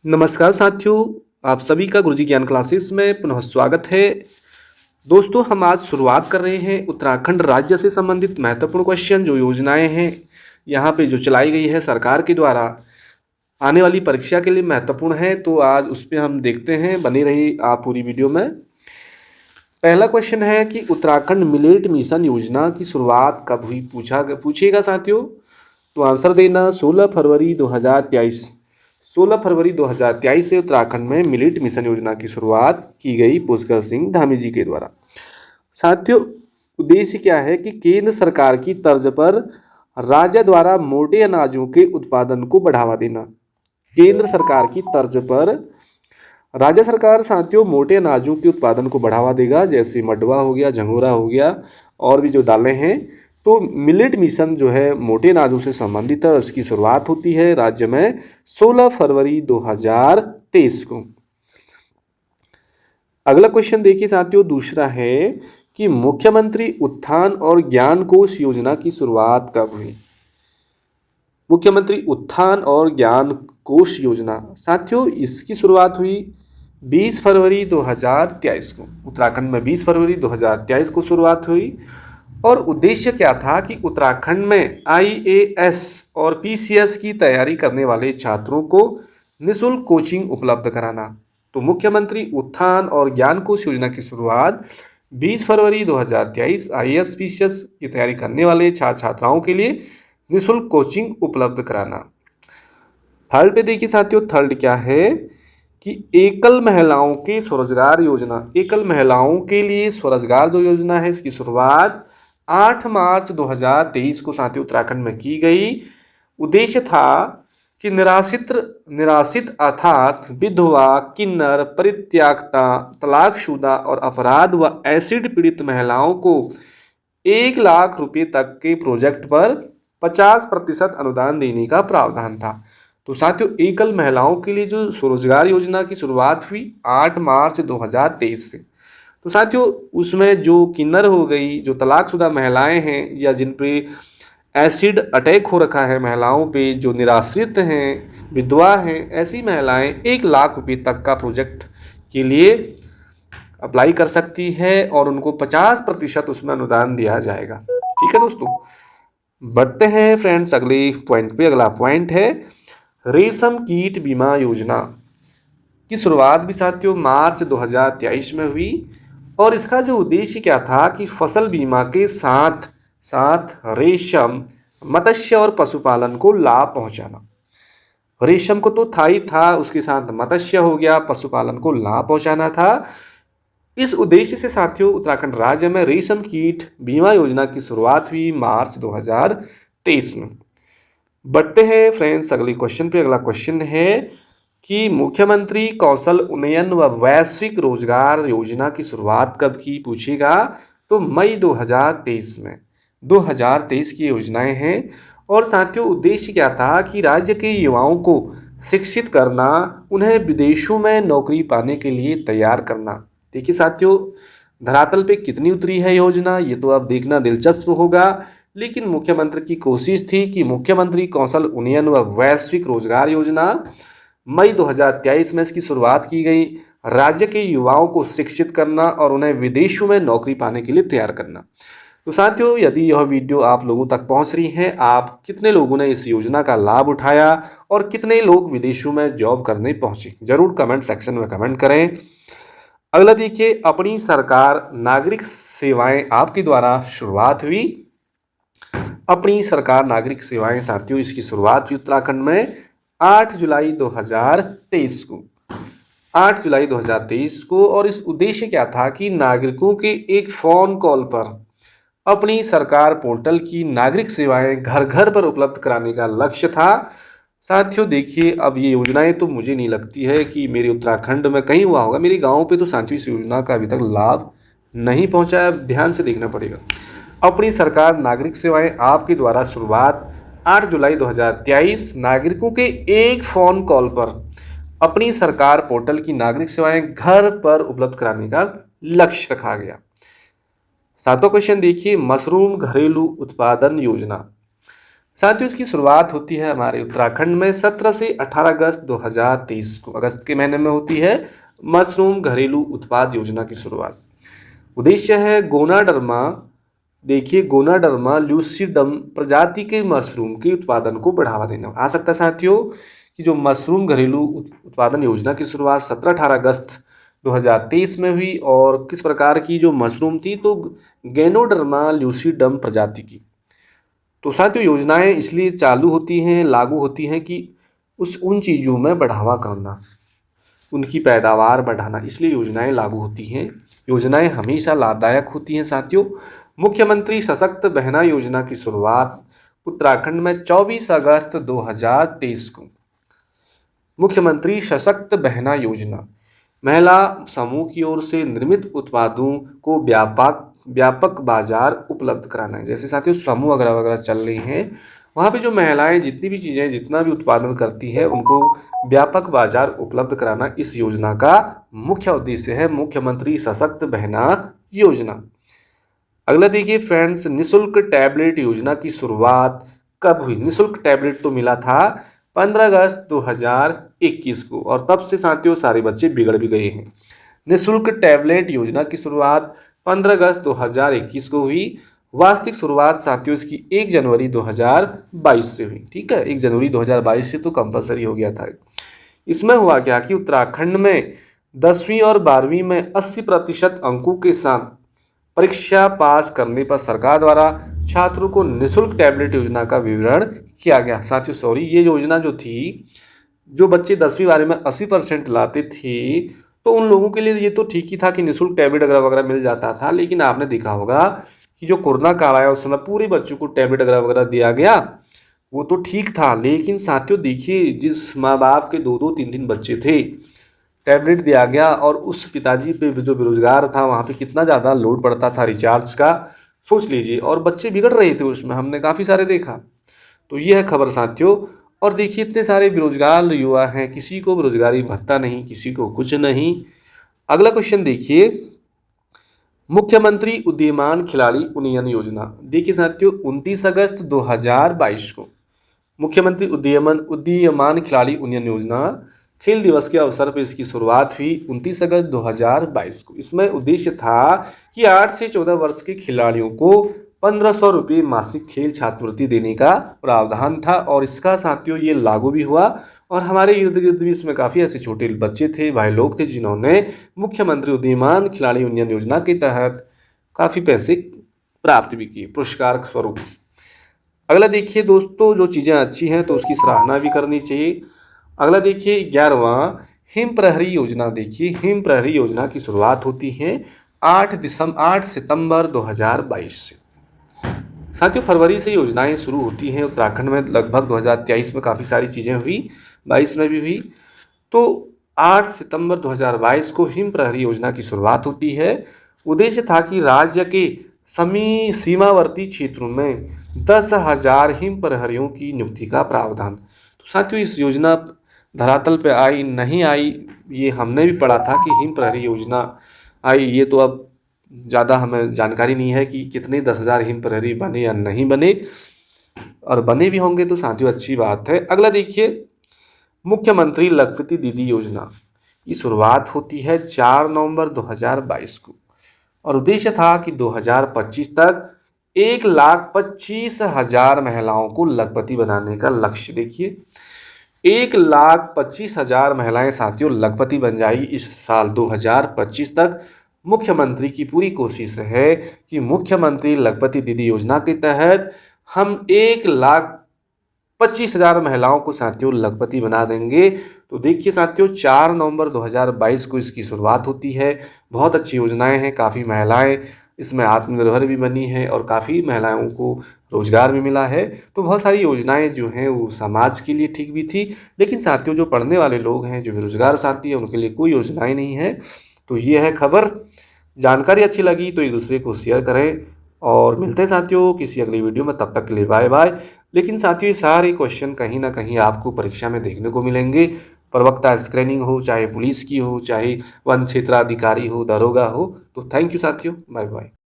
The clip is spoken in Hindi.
नमस्कार साथियों, आप सभी का गुरुजी ज्ञान क्लासेस में पुनः स्वागत है। दोस्तों, हम आज शुरुआत कर रहे हैं उत्तराखंड राज्य से संबंधित महत्वपूर्ण क्वेश्चन जो योजनाएं हैं यहाँ पे जो चलाई गई है सरकार के द्वारा आने वाली परीक्षा के लिए महत्वपूर्ण है। तो आज उस पर हम देखते हैं, बनी रही आप पूरी वीडियो में। पहला क्वेश्चन है कि उत्तराखंड मिलेट मिशन योजना की शुरुआत कब हुई पूछिएगा साथियों। तो आंसर देना 16 फरवरी 2023। 16 फरवरी 2023 से उत्तराखंड में मिलेट मिशन योजना की शुरुआत की गई पुष्कर सिंह धामी जी के द्वारा। साथियों, उद्देश्य क्या है कि केंद्र सरकार की तर्ज पर राज्य द्वारा मोटे अनाजों के उत्पादन को बढ़ावा देना। केंद्र सरकार की तर्ज पर राज्य सरकार साथियों मोटे अनाजों के उत्पादन को बढ़ावा देगा, जैसे मडवा हो गया, झंगोरा हो गया और भी जो दालें हैं। तो मिलेट मिशन जो है मोटे अनाजों से संबंधित है, उसकी शुरुआत होती है राज्य में 16 फरवरी 2023 को। अगला क्वेश्चन देखिए साथियों, दूसरा है कि मुख्यमंत्री उत्थान और ज्ञान कोष योजना की शुरुआत कब हुई। मुख्यमंत्री उत्थान और ज्ञान कोष योजना साथियों इसकी शुरुआत हुई 20 फरवरी 2023 को। उत्तराखंड में 20 फरवरी 2023 को शुरुआत हुई और उद्देश्य क्या था कि उत्तराखंड में IAS और PCS की तैयारी करने वाले छात्रों को निःशुल्क कोचिंग उपलब्ध कराना। तो मुख्यमंत्री उत्थान और ज्ञान कोष योजना की शुरुआत 20 फरवरी 2023 IAS PCS की तैयारी करने वाले छात्र छात्राओं के लिए निःशुल्क कोचिंग उपलब्ध कराना। थर्ड पे देखिए साथियों, थर्ड क्या है कि एकल महिलाओं के स्वरोजगार योजना, एकल महिलाओं के लिए स्वरोजगार जो योजना है इसकी शुरुआत 8 मार्च 2023 को साथियों उत्तराखंड में की गई। उद्देश्य था कि निराश्रित अर्थात विधवा, किन्नर, परित्यक्ता, तलाकशुदा और अपराध व एसिड पीड़ित महिलाओं को 1 लाख रुपए तक के प्रोजेक्ट पर 50% अनुदान देने का प्रावधान था। तो साथियों एकल महिलाओं के लिए जो स्वरोजगार योजना की शुरुआत हुई 8 मार्च 2023 से। तो साथियों उसमें जो किन्नर हो गई, जो तलाकशुदा महिलाएं हैं या जिन पे एसिड अटैक हो रखा है महिलाओं पे, जो निराश्रित हैं, विधवा हैं, ऐसी महिलाएं 1 लाख रुपए तक का प्रोजेक्ट के लिए अप्लाई कर सकती है और उनको 50% उसमें अनुदान दिया जाएगा। ठीक है दोस्तों, बढ़ते हैं फ्रेंड्स अगले पॉइंट पे। अगला पॉइंट है रेशम कीट बीमा योजना की शुरुआत भी साथियों मार्च 2023 में हुई और इसका जो उद्देश्य क्या था कि फसल बीमा के साथ साथ रेशम, मत्स्य और पशुपालन को लाभ पहुंचाना। रेशम को तो था ही था, उसके साथ मत्स्य हो गया, पशुपालन को लाभ पहुंचाना था। इस उद्देश्य से साथियों उत्तराखंड राज्य में रेशम कीट बीमा योजना की शुरुआत हुई मार्च 2023 में। बढ़ते हैं फ्रेंड्स अगले क्वेश्चन पे। अगला क्वेश्चन है कि मुख्यमंत्री कौशल उन्नयन व वैश्विक रोजगार योजना की शुरुआत कब की पूछेगा। तो मई 2023 में। 2023 की योजनाएं हैं और साथियों उद्देश्य क्या था कि राज्य के युवाओं को शिक्षित करना, उन्हें विदेशों में नौकरी पाने के लिए तैयार करना। देखिए साथियों धरातल पे कितनी उतरी है योजना, ये तो अब देखना दिलचस्प होगा। लेकिन मुख्यमंत्री की कोशिश थी कि मुख्यमंत्री कौशल उन्नयन व वैश्विक रोजगार योजना मई 2023 में इसकी शुरुआत की गई। राज्य के युवाओं को शिक्षित करना और उन्हें विदेशों में नौकरी पाने के लिए तैयार करना। तो साथियों यदि यह वीडियो आप लोगों तक पहुंच रही है, आप कितने लोगों ने इस योजना का लाभ उठाया और कितने लोग विदेशों में जॉब करने पहुंचे, जरूर कमेंट सेक्शन में कमेंट करें। अगला देखिए, अपनी सरकार नागरिक सेवाएं आपके द्वारा शुरुआत हुई। अपनी सरकार नागरिक सेवाएं साथियों इसकी शुरुआत हुई उत्तराखंड में 8 जुलाई 2023 को। 8 जुलाई 2023 को और इस उद्देश्य क्या था कि नागरिकों के एक फ़ोन कॉल पर अपनी सरकार पोर्टल की नागरिक सेवाएं घर घर पर उपलब्ध कराने का लक्ष्य था। साथियों देखिए अब ये योजनाएं तो मुझे नहीं लगती है कि मेरे उत्तराखंड में कहीं हुआ होगा, मेरे गाँव पे तो साथियों इस योजना का अभी तक लाभ नहीं पहुँचा है, ध्यान से देखना पड़ेगा। अपनी सरकार नागरिक सेवाएं आपके द्वारा शुरुआत 8 जुलाई 2023 नागरिकों के एक फ़ोन कॉल पर अपनी सरकार पोर्टल की नागरिक सेवाएं घर पर उपलब्ध कराने का लक्ष्य रखा गया। सातवां क्वेश्चन देखिए, मशरूम घरेलू उत्पादन योजना। साथियों इसकी शुरुआत होती है हमारे उत्तराखंड में 17 से 18 अगस्त 2023 को, अगस्त के महीने में होती है मशरूम घरेलू उत्पाद योजना की शुरुआत। उद्देश्य है गोनाडर्मा, देखिए गोनाडर्मा ल्यूसिडम प्रजाति के मशरूम के उत्पादन को बढ़ावा देना। आ सकता है साथियों कि जो मशरूम घरेलू उत्पादन योजना की शुरुआत 17-18 अगस्त 2023 में हुई, और किस प्रकार की जो मशरूम थी, तो गैनोडर्मा ल्यूसिडम प्रजाति की। तो साथियों योजनाएं इसलिए चालू होती हैं, लागू होती हैं कि उन चीज़ों में बढ़ावा करना, उनकी पैदावार बढ़ाना, इसलिए योजनाएं लागू होती हैं। योजनाएं हमेशा लाभदायक होती हैं साथियों। मुख्यमंत्री सशक्त बहना योजना की शुरुआत उत्तराखंड में 24 अगस्त 2023 को। मुख्यमंत्री सशक्त बहना योजना महिला समूह की ओर से निर्मित उत्पादों को व्यापक बाजार उपलब्ध कराना है। जैसे साथियों समूह वगैरह चल रही हैं, वहाँ पे जो महिलाएं जितनी भी चीज़ें जितना भी उत्पादन करती है उनको व्यापक बाजार उपलब्ध कराना इस योजना का मुख्य उद्देश्य है, मुख्यमंत्री सशक्त बहना योजना। अगला देखिए फ्रेंड्स, निःशुल्क टैबलेट योजना की शुरुआत कब हुई? निःशुल्क टैबलेट तो मिला था 15 अगस्त 2021 को, और तब से साथियों सारे बच्चे बिगड़ भी गए हैं। निःशुल्क टैबलेट योजना की शुरुआत 15 अगस्त 2021 को हुई। वास्तविक शुरुआत साथियों इसकी 1 जनवरी 2022 से हुई। ठीक है, 1 जनवरी 2022 से तो कंपलसरी हो गया था। इसमें हुआ क्या कि उत्तराखंड में 10वीं और 12वीं में 80% अंकों के साथ परीक्षा पास करने पर सरकार द्वारा छात्रों को निःशुल्क टैबलेट योजना का विवरण किया गया। साथियों ये योजना जो थी, जो बच्चे 10वीं 12वीं में 80% लाते थे, तो उन लोगों के लिए ये तो ठीक ही था कि निःशुल्क टैबलेट वगैरह मिल जाता था। लेकिन आपने देखा होगा कि जो कोरोना काल आया उस समय पूरे बच्चों को टैबलेट वगैरह दिया गया, वो तो ठीक था। लेकिन साथियों देखिए, जिस माँ बाप के 2-2, 3-3 बच्चे थे, टैबलेट दिया गया, और उस पिताजी पे जो बेरोजगार था वहाँ पे कितना ज़्यादा लोड पड़ता था रिचार्ज का, सोच लीजिए। और बच्चे बिगड़ रहे थे उसमें, हमने काफ़ी सारे देखा। तो ये है खबर साथियों। और देखिए इतने सारे बेरोजगार युवा हैं, किसी को बेरोजगारी भत्ता नहीं, किसी को कुछ नहीं। अगला क्वेश्चन देखिए, मुख्यमंत्री उदीयमान खिलाड़ी उन्नयन योजना। देखिए साथियों 29 अगस्त 2022 को मुख्यमंत्री उदीयमान खिलाड़ी उन्नयन योजना खेल दिवस के अवसर पर इसकी शुरुआत हुई 29 अगस्त 2022 को। इसमें उद्देश्य था कि 8 से 14 वर्ष के खिलाड़ियों को 1500 रुपये मासिक खेल छात्रवृत्ति देने का प्रावधान था, और इसका साथियों ये लागू भी हुआ। और हमारे इर्द गिर्द भी इसमें काफ़ी ऐसे छोटे बच्चे थे, भाई लोग थे, जिन्होंने मुख्यमंत्री उदीयमान खिलाड़ी उन्नयन योजना के तहत काफ़ी पैसे प्राप्त भी किए पुरस्कार स्वरूप। अगला देखिए दोस्तों, जो चीज़ें अच्छी हैं तो उसकी सराहना भी करनी चाहिए। अगला देखिए 11वां हिम प्रहरी योजना। देखिए हिम प्रहरी योजना की शुरुआत होती है 8 सितंबर 2022 से। साथियों फरवरी से योजनाएं शुरू होती हैं उत्तराखंड में। लगभग 2023 में काफ़ी सारी चीज़ें हुई, 22 में भी हुई। तो 8 सितंबर 2022 को हिम प्रहरी योजना की शुरुआत होती है। उद्देश्य था कि राज्य के सीमावर्ती क्षेत्रों में 10,000 हिम प्रहरियों की नियुक्ति का प्रावधान। तो साथियों इस योजना धरातल पे आई नहीं आई, ये हमने भी पढ़ा था कि हिम प्रहरी योजना आई। ये तो अब ज़्यादा हमें जानकारी नहीं है कि कितने 10,000 हिम प्रहरी बने या नहीं बने, और बने भी होंगे तो साथियों अच्छी बात है। अगला देखिए, मुख्यमंत्री लखपति दीदी योजना की शुरुआत होती है 4 नवंबर 2022 को, और उद्देश्य था कि 2025 तक 1,25,000 महिलाओं को लखपति बनाने का लक्ष्य। देखिए 1,25,000 महिलाएं साथियों लखपति बन जाएगी इस साल 2025 तक। मुख्यमंत्री की पूरी कोशिश है कि मुख्यमंत्री लखपति दीदी योजना के तहत हम 1,25,000 महिलाओं को साथियों लखपति बना देंगे। तो देखिए साथियों 4 नवंबर 2022 को इसकी शुरुआत होती है। बहुत अच्छी योजनाएं हैं, काफ़ी महिलाएं इसमें आत्मनिर्भर भी बनी है और काफ़ी महिलाओं को रोजगार भी मिला है। तो बहुत सारी योजनाएं जो हैं वो समाज के लिए ठीक भी थी, लेकिन साथियों जो पढ़ने वाले लोग हैं, जो बेरोजगार साथी हैं, उनके लिए कोई योजनाएं नहीं है। तो ये है खबर। जानकारी अच्छी लगी तो एक दूसरे को शेयर करें, और मिलते हैं साथियों किसी अगली वीडियो में। तब तक के लिए बाय बाय। लेकिन साथियों सारे क्वेश्चन कहीं ना कहीं आपको परीक्षा में देखने को मिलेंगे। प्रवक्ता स्क्रीनिंग हो, चाहे पुलिस की हो, चाहे वन क्षेत्राधिकारी हो, दरोगा हो। तो थैंक यू साथियों, बाय बाय।